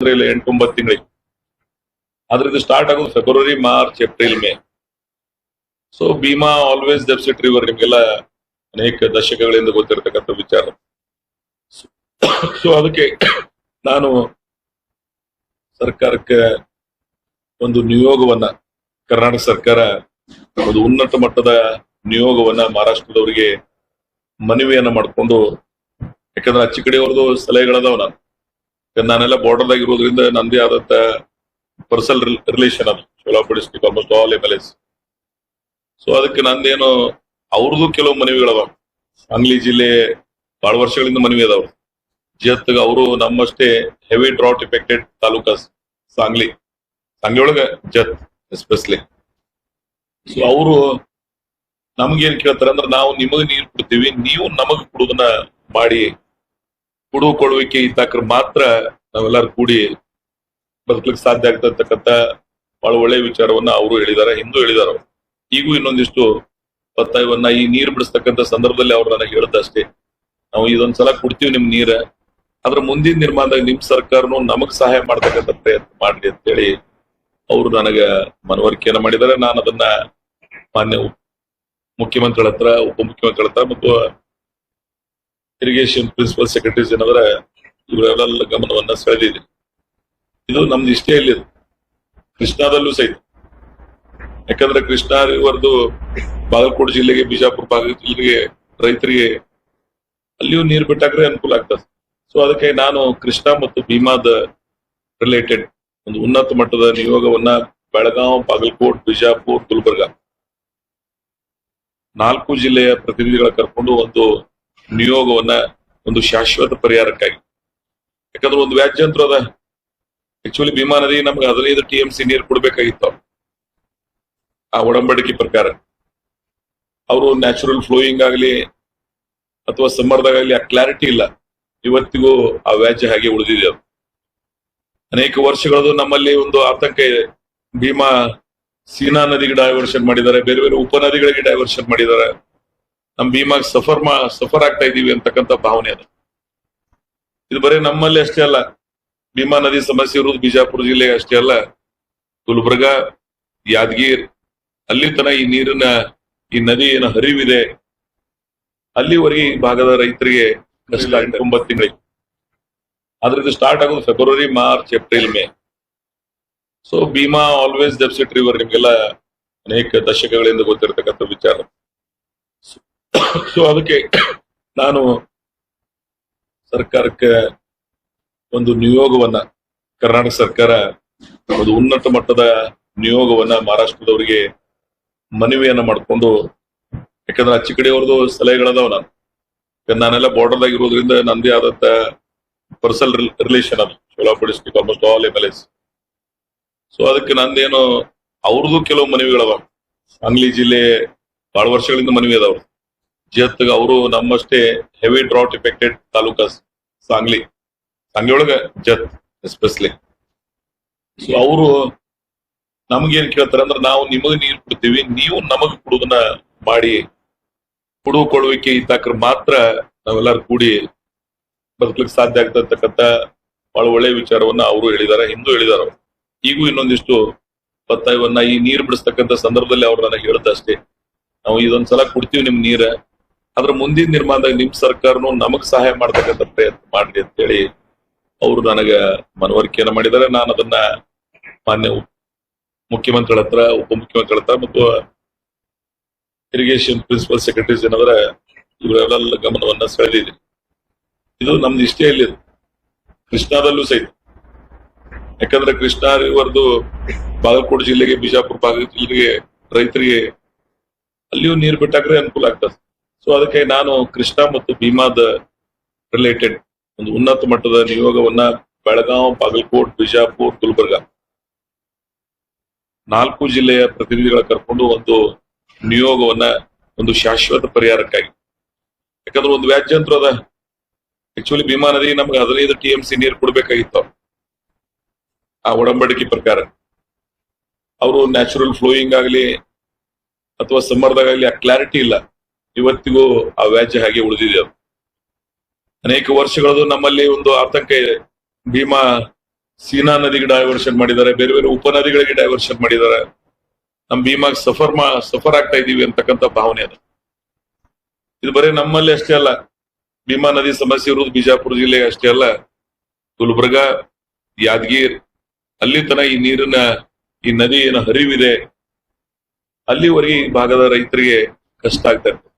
ಇಲ್ಲ 8-9 ತಿಂಗಳಿಗೆ. ಆದ್ರೆ ಇದು ಸ್ಟಾರ್ಟ್ ಆಗೋದು February, March, April, May. So Bhima always deficit river, ನಿಮ್ಗೆಲ್ಲ ಅನೇಕ ದಶಕಗಳಿಂದ ಗೊತ್ತಿರತಕ್ಕಂಥ ವಿಚಾರ. ಸೊ ಅದಕ್ಕೆ ನಾನು ಸರ್ಕಾರಕ್ಕೆ ಒಂದು ನಿಯೋಗವನ್ನ, ಕರ್ನಾಟಕ ಸರ್ಕಾರ ಒಂದು ಉನ್ನತ ಮಟ್ಟದ ನಿಯೋಗವನ್ನ ಮಹಾರಾಷ್ಟ್ರದವರಿಗೆ ಮನವಿಯನ್ನ ಮಾಡಿಕೊಂಡು, ಯಾಕಂದ್ರೆ ಅಚ್ಚಿ ಕಡೆಯವ್ರದ್ದು ಸಲಹೆಗಳದಾವ. ನಾನೆಲ್ಲ ಬಾರ್ಡರ್ದಾಗ ಇರೋದ್ರಿಂದ ನಂದೇ ಆದಂತ ಪರ್ಸನಲ್ ರಿಲೇಷನ್ ಅದು Solapur district almost all MLAs. So ಅದಕ್ಕೆ ನಂದೇನು ಅವ್ರದ್ದು ಕೆಲವು ಮನವಿಗಳವ. ಸಾಂಗ್ಲಿ ಜಿಲ್ಲೆ ಬಹಳ ವರ್ಷಗಳಿಂದ ಮನವಿ ಅದಾವ. ಜತ್ ಅವರು ನಮ್ಮಷ್ಟೇ heavy drought affected talukas Sangli ಒಳಗ ಜತ್ ಎಸ್ಪೆಷಲಿ. ಸೊ ಅವರು ನಮ್ಗೇನ್ ಕೇಳ್ತಾರೆ ಅಂದ್ರೆ, ನಾವು ನಿಮಗ್ ನೀರು ಕೊಡ್ತೀವಿ, ನೀವು ನಮಗ್ ಕೊಡುದನ್ನ ಮಾಡಿ ಕೊಡುವಿಕೆ ಇದ್ದಾಕ್ರೆ ಮಾತ್ರ ನಾವೆಲ್ಲರೂ ಕೂಡಿ ಬದುಕಲಿಕ್ಕೆ ಸಾಧ್ಯ ಆಗ್ತಕ್ಕಂಥ ಬಹಳ ಒಳ್ಳೆಯ ವಿಚಾರವನ್ನ ಅವರು ಹೇಳಿದ್ದಾರೆ, ಹಿಂದೂ ಹೇಳಿದಾರ. ಈಗೂ ಇನ್ನೊಂದಿಷ್ಟು ಒತ್ತಾಯವನ್ನ ಈ ನೀರು ಬಿಡಿಸ್ತಕ್ಕಂಥ ಸಂದರ್ಭದಲ್ಲಿ ಅವ್ರು ನನಗೆ ಹೇಳ್ದಷ್ಟೇ, ನಾವು ಇದೊಂದ್ಸಲ ಕೊಡ್ತೀವಿ ನಿಮ್ ನೀರ, ಅದ್ರ ಮುಂದಿನ ನಿರ್ಮಾಣದಾಗ ನಿಮ್ ಸರ್ಕಾರನು ನಮಗ್ ಸಹಾಯ ಮಾಡ್ತಕ್ಕಂಥ ಪ್ರಯತ್ನ ಮಾಡ್ಲಿ ಅಂತೇಳಿ ಅವರು ನನಗ ಮನವರಿಕೆಯನ್ನ ಮಾಡಿದ್ದಾರೆ. ನಾನು ಅದನ್ನ ಮಾನ್ಯ ಮುಖ್ಯಮಂತ್ರಿಗಳ ಹತ್ರ, ಉಪಮುಖ್ಯಮಂತ್ರಿಗಳ ಹತ್ರ ಮತ್ತು ಇರಿಗೇಷನ್ ಪ್ರಿನ್ಸಿಪಲ್ ಸೆಕ್ರೆಟರೀಸ್ ಏನಂದ್ರ ಇವರೆಲ್ಲ ಗಮನವನ್ನ ಸೆಳೆದಿದೆ. ಇದು ನಮ್ದು ಇಷ್ಟೇ ಇಲ್ಲಿ ಕೃಷ್ಣಾದಲ್ಲೂ ಸಹಿತ, ಯಾಕಂದ್ರೆ ಕೃಷ್ಣಾ ರಿವರ್ದು ಬಾಗಲಕೋಟೆ ಜಿಲ್ಲೆಗೆ, ಬಿಜಾಪುರ ಭಾಗದ ಜಿಲ್ಲೆಗೆ ರೈತರಿಗೆ ಅಲ್ಲಿಯೂ ನೀರು ಬಿಟ್ಟಾಕ್ರೆ ಅನುಕೂಲ ಆಗ್ತದೆ. ಸೊ ಅದಕ್ಕೆ ನಾನು ಕೃಷ್ಣಾ ಮತ್ತು ಭೀಮಾದ ರಿಲೇಟೆಡ್ ಒಂದು ಉನ್ನತ ಮಟ್ಟದ ನಿಯೋಗವನ್ನ ಬೆಳಗಾವ್, ಬಾಗಲಕೋಟ್, ಬಿಜಾಪುರ್, ಗುಲ್ಬರ್ಗ 4 ಜಿಲ್ಲೆಯ ಪ್ರತಿನಿಧಿಗಳ ಕರ್ಕೊಂಡು ಒಂದು ನಿಯೋಗವನ್ನ ಒಂದು ಶಾಶ್ವತ ಪರಿಹಾರಕ್ಕಾಗಿ, ಯಾಕಂದ್ರೆ ಒಂದು ವ್ಯಾಜ್ಯಂತ್ರ ಅದ. ಆಕ್ಚುಲಿ ಭೀಮಾ ನದಿ ನಮ್ಗೆ 15 TMC ನೀರು ಕೊಡ್ಬೇಕಾಗಿತ್ತು. ಆ ಒಡಂಬಡಿಕೆ ಪ್ರಕಾರ ಅವರು ನ್ಯಾಚುರಲ್ ಫ್ಲೋಯಿಂಗ್ ಆಗಲಿ ಅಥವಾ ಸಮ್ಮರ್ದಾಗಲಿ ಆ ಕ್ಲಾರಿಟಿ ಇಲ್ಲ. ಇವತ್ತಿಗೂ ಆ ವ್ಯಾಜ್ಯ ಹಾಗೆ ಉಳಿದಿದೆ. ಅದು ಅನೇಕ ವರ್ಷಗಳದು ನಮ್ಮಲ್ಲಿ ಒಂದು ಆತಂಕ ಇದೆ. ಭೀಮಾ ಸೀನಾ ನದಿಗೆ ಡೈವರ್ಷನ್ ಮಾಡಿದ್ದಾರೆ, ಬೇರೆ ಬೇರೆ ಉಪನದಿಗಳಿಗೆ ಡೈವರ್ಷನ್ ಮಾಡಿದ್ದಾರೆ. ನಮ್ ಭೀಮಾಗ್ ಸಫರ್ ಆಗ್ತಾ ಇದೀವಿ ಅಂತಕ್ಕಂಥ ಭಾವನೆ ಅದ. ಇದು ಬರೀ ನಮ್ಮಲ್ಲಿ ಅಷ್ಟೇ ಅಲ್ಲ, ಭೀಮಾ ನದಿ ಸಮಸ್ಯೆ ಇರುವುದು ಬಿಜಾಪುರ ಜಿಲ್ಲೆಗೆ ಅಷ್ಟೇ ಅಲ್ಲ, ಗುಲ್ಬರ್ಗ, ಯಾದಗಿರ್ ಅಲ್ಲಿ ತನ ಈ ನದಿ ಏನು ಹರಿವಿದೆ ಅಲ್ಲಿವರೆಗೆ ಈ ಭಾಗದ ರೈತರಿಗೆ ಕಷ್ಟ 8-9 ತಿಂಗಳಿಗೆ. ಆದ್ರೆ ಇದು ಸ್ಟಾರ್ಟ್ ಆಗೋದು February, March, April, May. So Bhima always deficit river, ನಿಮ್ಗೆಲ್ಲ ಅನೇಕ ದಶಕಗಳಿಂದ ಗೊತ್ತಿರತಕ್ಕಂಥ ವಿಚಾರ. ಸೊ ಅದಕ್ಕೆ ನಾನು ಸರ್ಕಾರಕ್ಕೆ ಒಂದು ನಿಯೋಗವನ್ನ, ಕರ್ನಾಟಕ ಸರ್ಕಾರ ಒಂದು ಉನ್ನತ ಮಟ್ಟದ ನಿಯೋಗವನ್ನ ಮಹಾರಾಷ್ಟ್ರದವರಿಗೆ ಮನವಿಯನ್ನ ಮಾಡಿಕೊಂಡು, ಯಾಕಂದ್ರೆ ಅಚ್ಚಿ ಕಡೆಯವ್ರದ್ದು ಸಲಹೆಗಳದಾವ. ನಾನೆಲ್ಲ ಬಾರ್ಡರ್ದಾಗ ಇರೋದ್ರಿಂದ ನಂದೇ ಆದಂತ ಪರ್ಸನಲ್ ರಿಲೇಷನ್ ಅದು Solapur district almost all MLAs. So ಅದಕ್ಕೆ ನಂದೇನು ಅವ್ರದ್ದು ಕೆಲವು ಮನವಿಗಳವ. ಸಾಂಗ್ಲಿ ಜಿಲ್ಲೆ ಬಹಳ ವರ್ಷಗಳಿಂದ ಮನವಿ ಅದಾವ. ಜತ್ ಅವರು ನಮ್ಮಷ್ಟೇ heavy drought affected talukas Sangli ಒಳಗ ಜತ್ ಎಸ್ಪೆಷಲಿ. ಸೊ ಅವರು ನಮ್ಗೇನ್ ಕೇಳ್ತಾರೆ ಅಂದ್ರೆ, ನಾವು ನಿಮಗ್ ನೀರು ಕೊಡ್ತೀವಿ, ನೀವು ನಮಗ್ ಕೊಡುದನ್ನ ಮಾಡಿ ಕೊಡುವಿಕೆ ಇದ್ದಾಕ್ರೆ ಮಾತ್ರ ನಾವೆಲ್ಲರೂ ಕೂಡಿ ಬದುಕಲಿಕ್ಕೆ ಸಾಧ್ಯ ಆಗ್ತಕ್ಕಂಥ ಬಹಳ ಒಳ್ಳೆಯ ವಿಚಾರವನ್ನ ಅವರು ಹೇಳಿದ್ದಾರೆ, ಹಿಂದೂ ಹೇಳಿದಾರ. ಈಗೂ ಇನ್ನೊಂದಿಷ್ಟು ಒತ್ತಾಯವನ್ನ ಈ ನೀರು ಬಿಡಿಸ್ತಕ್ಕಂಥ ಸಂದರ್ಭದಲ್ಲಿ ಅವ್ರು ನನಗೆ ಹೇಳ್ದಷ್ಟೇ, ನಾವು ಇದೊಂದ್ಸಲ ಕೊಡ್ತೀವಿ ನಿಮ್ ನೀರ, ಅದ್ರ ಮುಂದಿನ ನಿರ್ಮಾಣದಾಗ ನಿಮ್ ಸರ್ಕಾರನು ನಮಗ್ ಸಹಾಯ ಮಾಡ್ತಕ್ಕಂಥ ಪ್ರಯತ್ನ ಮಾಡ್ಲಿ ಅಂತೇಳಿ ಅವರು ನನಗ ಮನವರಿಕೆಯನ್ನ ಮಾಡಿದ್ದಾರೆ. ನಾನು ಅದನ್ನ ಮಾನ್ಯ ಮುಖ್ಯಮಂತ್ರಿಗಳ ಹತ್ರ, ಉಪಮುಖ್ಯಮಂತ್ರಿಗಳ ಹತ್ರ ಮತ್ತು ಇರಿಗೇಷನ್ ಪ್ರಿನ್ಸಿಪಲ್ ಸೆಕ್ರೆಟರೀಸ್ ಏನಂದ್ರೆ ಇವರೆಲ್ಲ ಗಮನವನ್ನ ಸೆಳೆದಿದೆ. ಇದು ನಮ್ದು ಇಷ್ಟೇ ಇಲ್ಲಿ ಕೃಷ್ಣಾದಲ್ಲೂ ಸಹಿತ, ಯಾಕಂದ್ರೆ ಕೃಷ್ಣಾ ರಿವರ್ದು ಬಾಗಲಕೋಟೆ ಜಿಲ್ಲೆಗೆ, ಬಿಜಾಪುರ ಭಾಗದ ಜಿಲ್ಲೆಗೆ ರೈತರಿಗೆ ಅಲ್ಲಿಯೂ ನೀರು ಬಿಟ್ಟಾಕ್ರೆ ಅನುಕೂಲ ಆಗ್ತದೆ. ಸೊ ಅದಕ್ಕೆ ನಾನು ಕೃಷ್ಣಾ ಮತ್ತು ಭೀಮಾದ ರಿಲೇಟೆಡ್ ಒಂದು ಉನ್ನತ ಮಟ್ಟದ ನಿಯೋಗವನ್ನ ಬೆಳಗಾವ್, ಬಾಗಲಕೋಟ್, ಬಿಜಾಪುರ್, ಗುಲ್ಬರ್ಗ 4 ಜಿಲ್ಲೆಯ ಪ್ರತಿನಿಧಿಗಳ ಕರ್ಕೊಂಡು ಒಂದು ನಿಯೋಗವನ್ನ ಒಂದು ಶಾಶ್ವತ ಪರಿಹಾರಕ್ಕಾಗಿ, ಯಾಕಂದ್ರೆ ಒಂದು ವ್ಯಾಜ್ಯಂತ್ರ ಅದ. ಆಕ್ಚುಲಿ ಭೀಮಾ ನದಿ ನಮ್ಗೆ 15 TMC ನೀರು ಕೊಡ್ಬೇಕಾಗಿತ್ತು. ಆ ಒಡಂಬಡಿಕೆ ಪ್ರಕಾರ ಅವರು ನ್ಯಾಚುರಲ್ ಫ್ಲೋಯಿಂಗ್ ಆಗಲಿ ಅಥವಾ ಸಮ್ಮರ್ದಾಗಲಿ ಆ ಕ್ಲಾರಿಟಿ ಇಲ್ಲ. ಇವತ್ತಿಗೂ ಆ ವ್ಯಾಜ್ಯ ಹಾಗೆ ಉಳಿದಿದೆ. ಅದು ಅನೇಕ ವರ್ಷಗಳದು ನಮ್ಮಲ್ಲಿ ಒಂದು ಆತಂಕ ಇದೆ. ಭೀಮಾ ಸೀನಾ ನದಿಗೆ ಡೈವರ್ಷನ್ ಮಾಡಿದ್ದಾರೆ, ಬೇರೆ ಬೇರೆ ಉಪನದಿಗಳಿಗೆ ಡೈವರ್ಷನ್ ಮಾಡಿದ್ದಾರೆ. ನಮ್ ಭೀಮಾಗ್ ಸಫರ್ ಆಗ್ತಾ ಇದೀವಿ ಅಂತಕ್ಕಂಥ ಭಾವನೆ ಅದ. ಇದು ಬರೀ ನಮ್ಮಲ್ಲಿ ಅಷ್ಟೇ ಅಲ್ಲ, ಭೀಮಾ ನದಿ ಸಮಸ್ಯೆ ಇರುವುದು ಬಿಜಾಪುರ ಜಿಲ್ಲೆಗೆ ಅಷ್ಟೇ ಅಲ್ಲ, ಗುಲ್ಬರ್ಗ, ಯಾದಗಿರ್ ಅಲ್ಲಿ ತನ ಈ ನದಿ ಏನು ಹರಿವಿದೆ ಅಲ್ಲಿವರೆಗೆ ಈ ಭಾಗದ ರೈತರಿಗೆ ಕಷ್ಟ ಆಗ್ತಾ ಇರ್ತದೆ.